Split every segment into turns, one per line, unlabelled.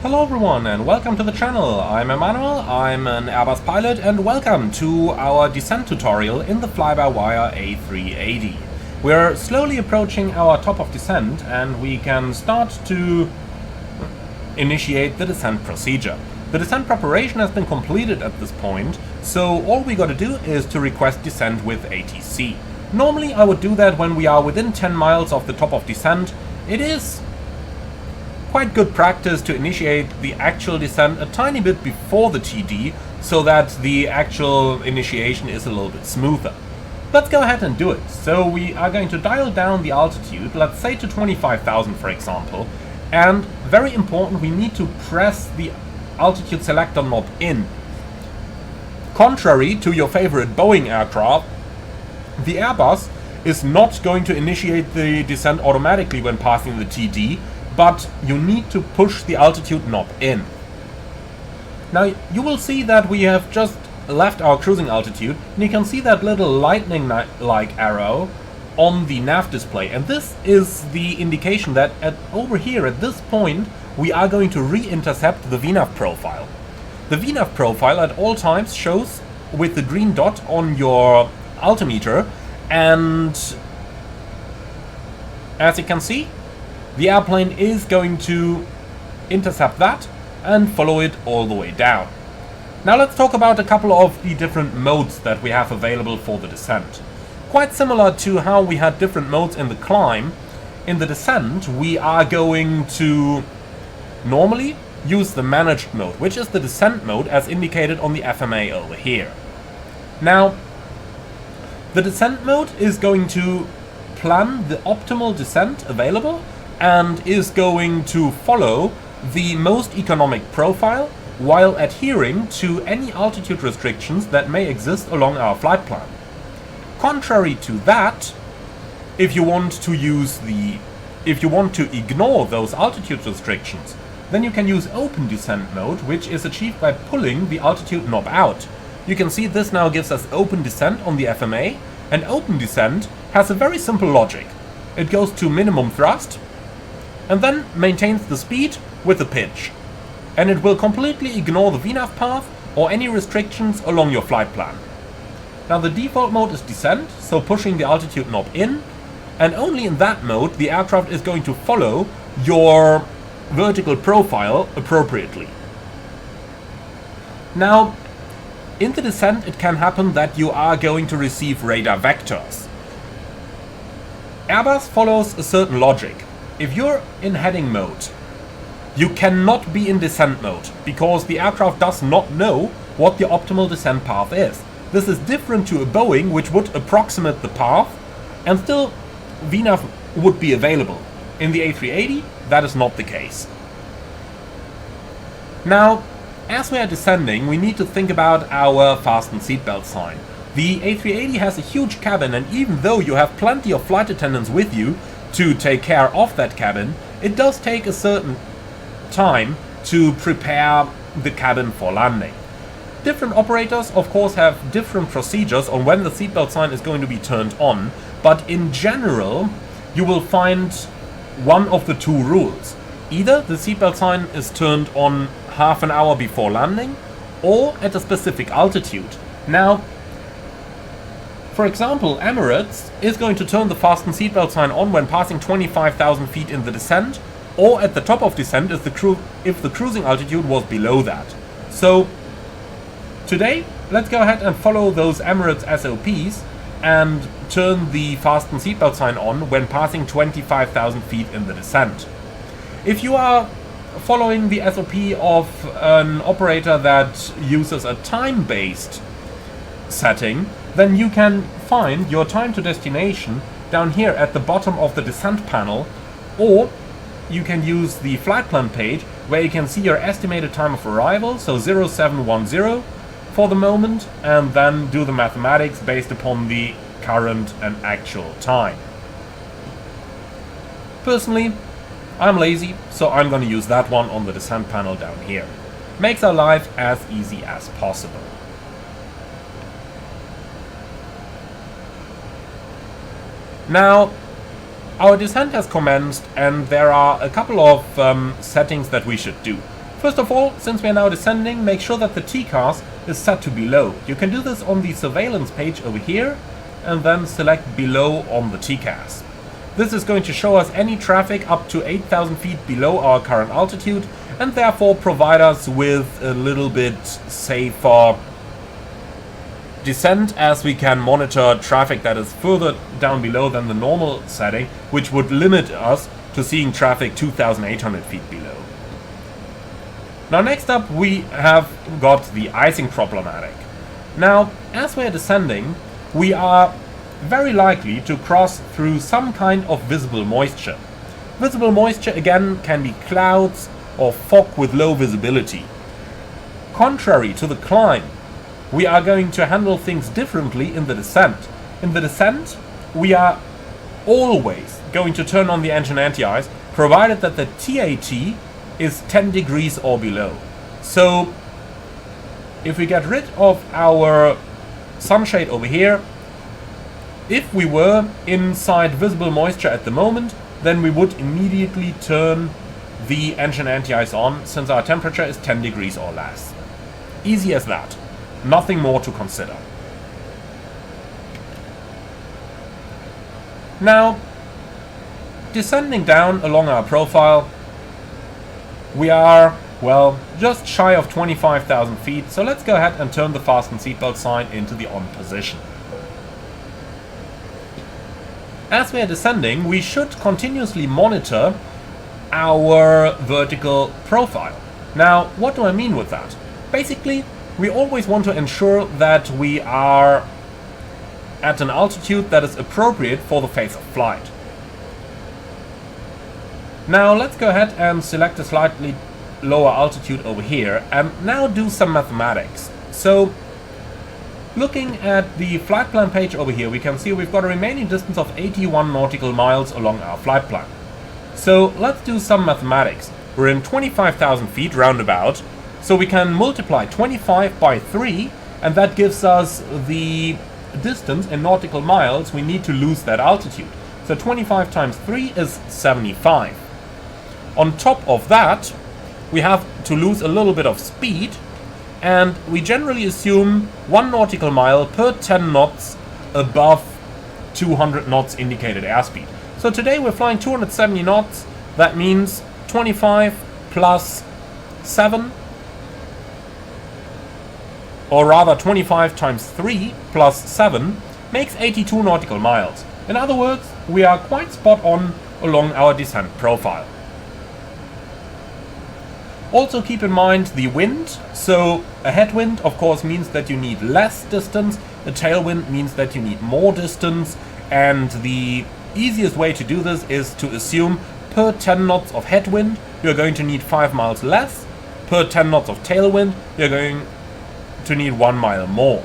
Hello everyone and welcome to the channel. I'm Emmanuel, I'm an Airbus pilot, and welcome to our descent tutorial in the fly-by-wire A380. We're slowly approaching our top of descent and we can start to initiate the descent procedure. The descent preparation has been completed at this point, so all we gotta do is to request descent with ATC. Normally I would do that when we are within 10 miles of the top of descent. It is quite good practice to initiate the actual descent a tiny bit before the TD, so that the actual initiation is a little bit smoother. Let's go ahead and do it. So we are going to dial down the altitude, let's say to 25,000 for example, and very important, we need to press the altitude selector knob in. Contrary to your favorite Boeing aircraft, the Airbus is not going to initiate the descent automatically when passing the TD, but you need to push the altitude knob in. Now you will see that we have just left our cruising altitude, and you can see that little lightning-like arrow on the nav display, and this is the indication that over here at this point we are going to re-intercept the VNAV profile. The VNAV profile at all times shows with the green dot on your altimeter, and as you can see, the airplane is going to intercept that and follow it all the way down. Now let's talk about a couple of the different modes that we have available for the descent. Quite similar to how we had different modes in the climb, in the descent we are going to normally use the managed mode, which is the descent mode as indicated on the FMA over here. Now, the descent mode is going to plan the optimal descent available and is going to follow the most economic profile while adhering to any altitude restrictions that may exist along our flight plan. Contrary to that, if you want to ignore those altitude restrictions, then you can use open descent mode, which is achieved by pulling the altitude knob out. You can see this now gives us open descent on the FMA, and open descent has a very simple logic. It goes to minimum thrust and then maintains the speed with the pitch, and it will completely ignore the VNAV path or any restrictions along your flight plan. Now the default mode is descent, so pushing the altitude knob in, and only in that mode the aircraft is going to follow your vertical profile appropriately. Now in the descent it can happen that you are going to receive radar vectors. Airbus follows a certain logic. If you're in heading mode, you cannot be in descent mode, because the aircraft does not know what the optimal descent path is. This is different to a Boeing, which would approximate the path, and still VNAV would be available. In the A380, that is not the case. Now, as we are descending, we need to think about our fasten seatbelt sign. The A380 has a huge cabin, and even though you have plenty of flight attendants with you to take care of that cabin, it does take a certain time to prepare the cabin for landing. Different operators of course have different procedures on when the seatbelt sign is going to be turned on, but in general you will find one of the two rules. Either the seatbelt sign is turned on half an hour before landing, or at a specific altitude. Now, for example, Emirates is going to turn the fasten seatbelt sign on when passing 25,000 feet in the descent, or at the top of descent if the cruising altitude was below that. So today, let's go ahead and follow those Emirates SOPs and turn the fasten seatbelt sign on when passing 25,000 feet in the descent. If you are following the SOP of an operator that uses a time-based setting, then you can find your time to destination down here at the bottom of the descent panel, or you can use the flight plan page where you can see your estimated time of arrival, so 0710 for the moment, and then do the mathematics based upon the current and actual time. Personally, I'm lazy, so I'm going to use that one on the descent panel down here. Makes our life as easy as possible. Now, our descent has commenced and there are a couple of settings that we should do. First of all, since we are now descending, make sure that the TCAS is set to below. You can do this on the surveillance page over here and then select below on the TCAS. This is going to show us any traffic up to 8,000 feet below our current altitude and therefore provide us with a little bit safer descent, as we can monitor traffic that is further down below than the normal setting, which would limit us to seeing traffic 2,800 feet below. Now next up we have got the icing problematic. Now as we are descending, we are very likely to cross through some kind of visible moisture. Visible moisture again can be clouds or fog with low visibility. Contrary to the climb, we are going to handle things differently in the descent. In the descent, we are always going to turn on the engine anti-ice, provided that the TAT is 10 degrees or below. So if we get rid of our sunshade over here, if we were inside visible moisture at the moment, then we would immediately turn the engine anti-ice on, since our temperature is 10 degrees or less. Easy as that. Nothing more to consider. Now, descending down along our profile, we are, well, just shy of 25,000 feet, so let's go ahead and turn the fasten seatbelt sign into the on position. As we are descending, we should continuously monitor our vertical profile. Now, what do I mean with that? Basically, we always want to ensure that we are at an altitude that is appropriate for the phase of flight. Now let's go ahead and select a slightly lower altitude over here and now do some mathematics. So looking at the flight plan page over here, we can see we've got a remaining distance of 81 nautical miles along our flight plan. So let's do some mathematics. We're in 25,000 feet roundabout. So we can multiply 25 by 3, and that gives us the distance in nautical miles we need to lose that altitude. So 25 times 3 is 75. On top of that, we have to lose a little bit of speed, and we generally assume 1 nautical mile per 10 knots above 200 knots indicated airspeed. So today we're flying 270 knots. That means 25 plus 7, or rather 25 times 3 plus 7 makes 82 nautical miles. In other words, we are quite spot on along our descent profile. Also keep in mind the wind. So a headwind of course means that you need less distance, a tailwind means that you need more distance, and the easiest way to do this is to assume per 10 knots of headwind you're going to need 5 miles less, per 10 knots of tailwind you're going to need 1 mile more.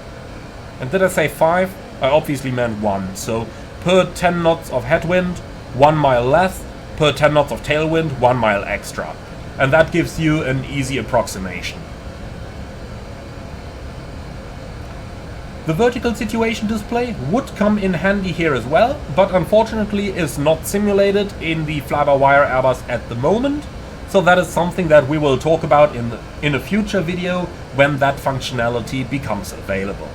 And did I say 5? I obviously meant 1. So per 10 knots of headwind, 1 mile less, per 10 knots of tailwind, 1 mile extra. And that gives you an easy approximation. The vertical situation display would come in handy here as well, but unfortunately is not simulated in the fly-by-wire Airbus at the moment. So that is something that we will talk about in a future video when that functionality becomes available.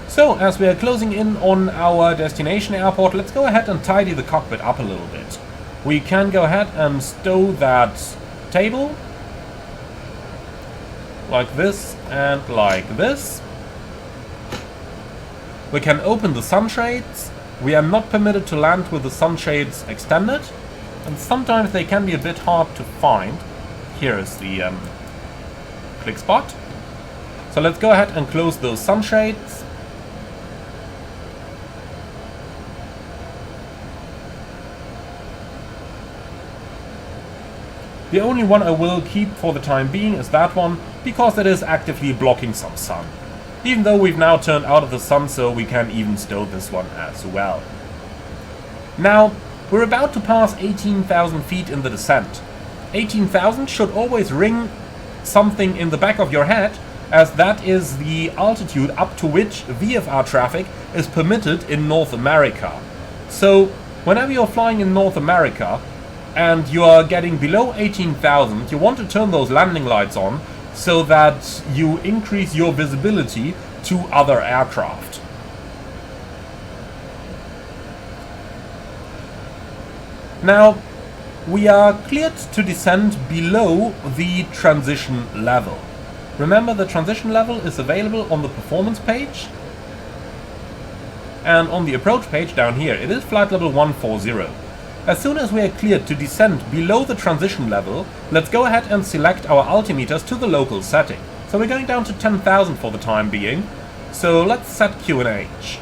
So as we are closing in on our destination airport, let's go ahead and tidy the cockpit up a little bit. We can go ahead and stow that table like this and like this. We can open the sunshades. We are not permitted to land with the sunshades extended, and sometimes they can be a bit hard to find. Here is the click spot. So let's go ahead and close those sunshades. The only one I will keep for the time being is that one, because it is actively blocking some sun. Even though we've now turned out of the sun, so we can even stow this one as well. Now, we're about to pass 18,000 feet in the descent. 18,000 should always ring something in the back of your head, as that is the altitude up to which VFR traffic is permitted in North America. So, whenever you're flying in North America, and you are getting below 18,000, you want to turn those landing lights on so that you increase your visibility to other aircraft. Now, we are cleared to descend below the transition level. Remember, the transition level is available on the performance page, and on the approach page down here it is flight level 140. As soon as we are cleared to descend below the transition level, let's go ahead and select our altimeters to the local setting. So we're going down to 10,000 for the time being, so let's set QNH.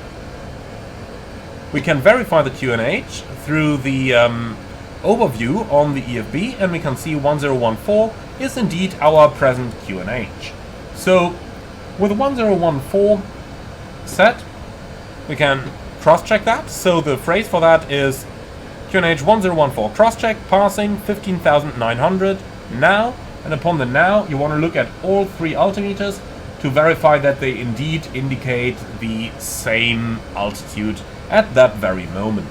We can verify the QNH through the overview on the EFB, and we can see 1014 is indeed our present QNH. So with 1014 set, we can cross-check that. So the phrase for that is QNH 1014 cross-check, passing 15,900 now, and upon the now you want to look at all three altimeters to verify that they indeed indicate the same altitude at that very moment.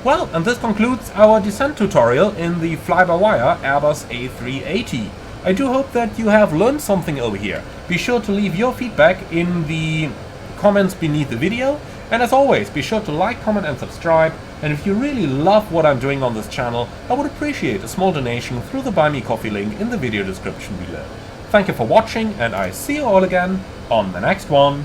Well, and this concludes our descent tutorial in the fly-by-wire Airbus A380. I do hope that you have learned something over here. Be sure to leave your feedback in the comments beneath the video, and as always, be sure to like, comment and subscribe, and if you really love what I'm doing on this channel, I would appreciate a small donation through the Buy Me Coffee link in the video description below. Thank you for watching, and I see you all again on the next one.